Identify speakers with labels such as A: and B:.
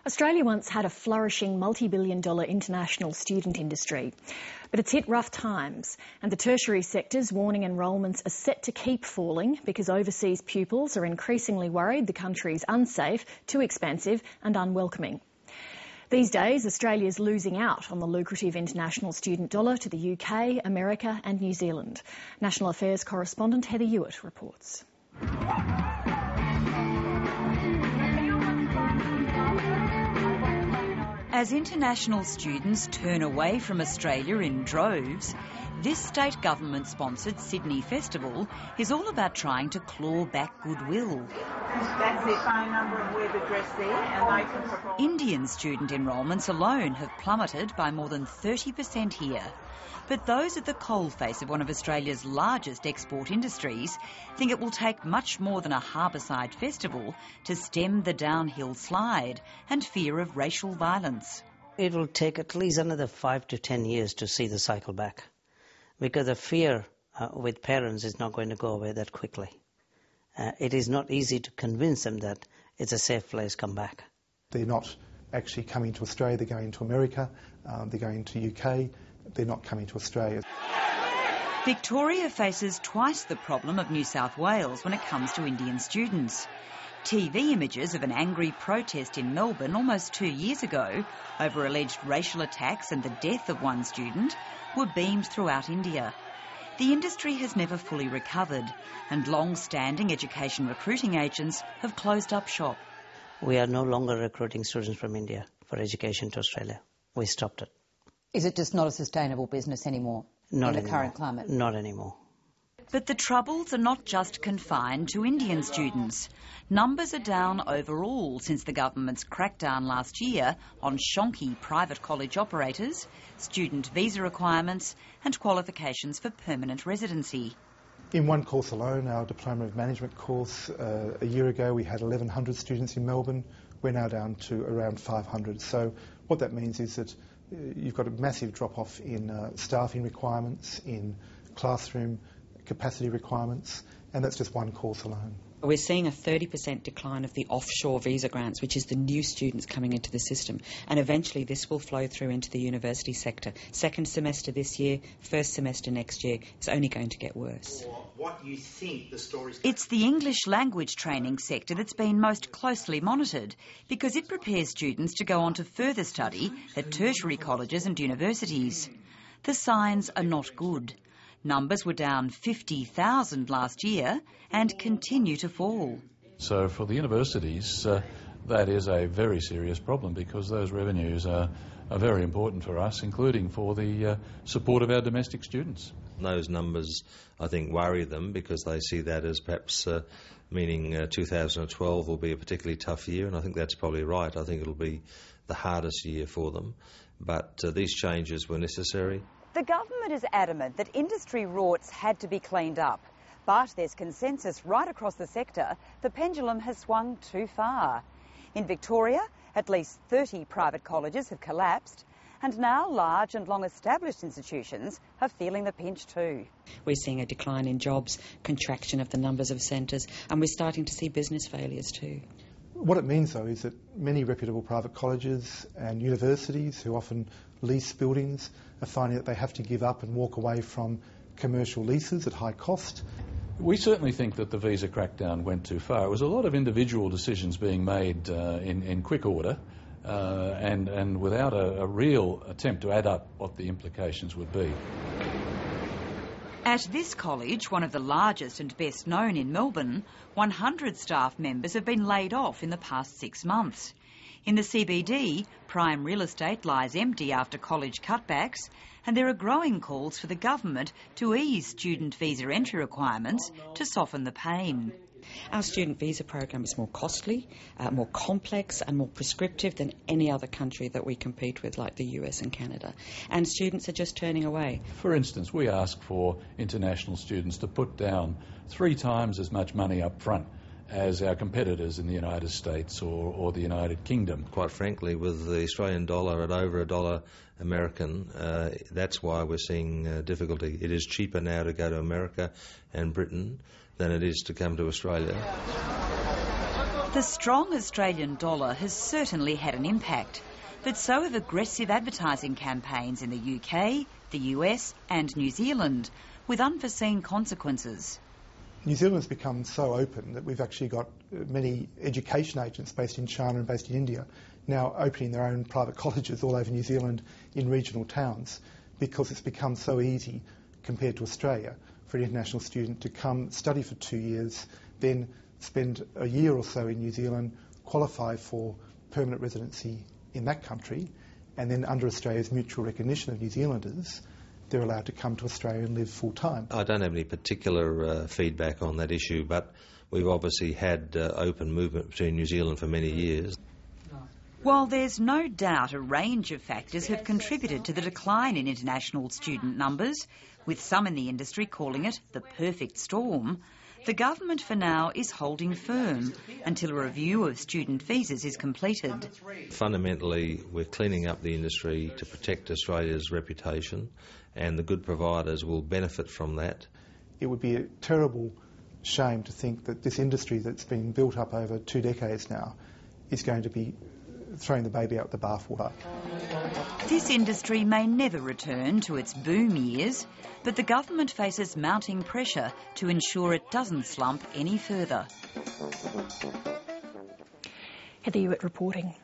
A: Australia once had a flourishing multi-billion-dollar international student industry, but it's hit rough times, and the tertiary sector's warning enrolments are set to keep falling because overseas pupils are increasingly worried the country's unsafe, too expensive and unwelcoming. These days, Australia's losing out on the lucrative international student dollar to the UK, America and New Zealand. National Affairs correspondent Heather Hewitt reports.
B: As international students turn away from Australia in droves, this state government-sponsored Sydney Festival is all about trying to claw back goodwill.
C: That's their phone number and web address there, and they can provide...
B: Indian student enrolments alone have plummeted by more than 30% here. But those at the coalface of one of Australia's largest export industries think it will take much more than a harbourside festival to stem the downhill slide and fear of racial violence.
D: It will take at least another 5 to 10 years to see the cycle back, because the fear with parents is not going to go away that quickly. It is not easy to convince them that it's a safe place, come back.
E: They're not actually coming to Australia, they're going to America, they're going to UK, they're not coming to Australia.
B: Victoria faces twice the problem of New South Wales when it comes to Indian students. TV images of an angry protest in Melbourne almost 2 years ago over alleged racial attacks and the death of one student were beamed throughout India. The industry has never fully recovered, and long-standing education recruiting agents have closed up shop.
D: We are no longer recruiting students from India for education to Australia. We stopped it.
F: Is it just not a sustainable business anymore in the current climate?
D: Not anymore.
B: But the troubles are not just confined to Indian students. Numbers are down overall since the government's crackdown last year on shonky private college operators, student visa requirements and qualifications for permanent residency.
E: In one course alone, our Diploma of Management course, a year ago we had 1,100 students in Melbourne. We're now down to around 500. So what that means is that you've got a massive drop-off in staffing requirements, in classroom capacity requirements, and that's just one course alone.
G: We're seeing a 30% decline of the offshore visa grants, which is the new students coming into the system, and eventually this will flow through into the university sector. Second semester this year, first semester next year, it's only going to get worse.
B: It's the English language training sector that's been most closely monitored because it prepares students to go on to further study at tertiary colleges and universities. The signs are not good. Numbers were down 50,000 last year and continue to fall.
H: So for the universities, that is a very serious problem because those revenues are very important for us, including for the support of our domestic students.
I: Those numbers, I think, worry them because they see that as perhaps meaning 2012 will be a particularly tough year, and I think that's probably right. I think it'll be the hardest year for them, but these changes were necessary.
B: The government is adamant that industry rorts had to be cleaned up, but there's consensus right across the sector the pendulum has swung too far. In Victoria, at least 30 private colleges have collapsed, and now large and long-established institutions are feeling the pinch too.
G: We're seeing a decline in jobs, contraction of the numbers of centres, and we're starting to see business failures too.
E: What it means, though, is that many reputable private colleges and universities who often lease buildings are finding that they have to give up and walk away from commercial leases at high cost.
H: We certainly think that the visa crackdown went too far. It was a lot of individual decisions being made in quick order and without a real attempt to add up what the implications would be.
B: At this college, one of the largest and best known in Melbourne, 100 staff members have been laid off in the past 6 months. In the CBD, prime real estate lies empty after college cutbacks, and there are growing calls for the government to ease student visa entry requirements to soften the pain.
G: Our student visa program is more costly, more complex and more prescriptive than any other country that we compete with, like the US and Canada. And students are just turning away.
H: For instance, we ask for international students to put down 3 times as much money up front as our competitors in the United States or the United Kingdom.
I: Quite frankly, with the Australian dollar at over $1 American, that's why we're seeing difficulty. It is cheaper now to go to America and Britain than it is to come to Australia.
B: The strong Australian dollar has certainly had an impact, but so have aggressive advertising campaigns in the UK, the US and New Zealand, with unforeseen consequences.
E: New Zealand has become so open that we've actually got many education agents based in China and based in India now opening their own private colleges all over New Zealand in regional towns, because it's become so easy compared to Australia for an international student to come, study for 2 years, then spend a year or so in New Zealand, qualify for permanent residency in that country, and then under Australia's mutual recognition of New Zealanders, they're allowed to come to Australia and live full-time.
I: I don't have any particular feedback on that issue, but we've obviously had open movement between New Zealand for many years.
B: While there's no doubt a range of factors have contributed to the decline in international student numbers, with some in the industry calling it the perfect storm, the government for now is holding firm until a review of student visas is completed.
I: Fundamentally, we're cleaning up the industry to protect Australia's reputation, and the good providers will benefit from that.
E: It would be a terrible shame to think that this industry that's been built up over 2 decades now is going to be throwing the baby out the bathwater.
B: This industry may never return to its boom years, but the government faces mounting pressure to ensure it doesn't slump any further.
A: Heather Hewitt reporting.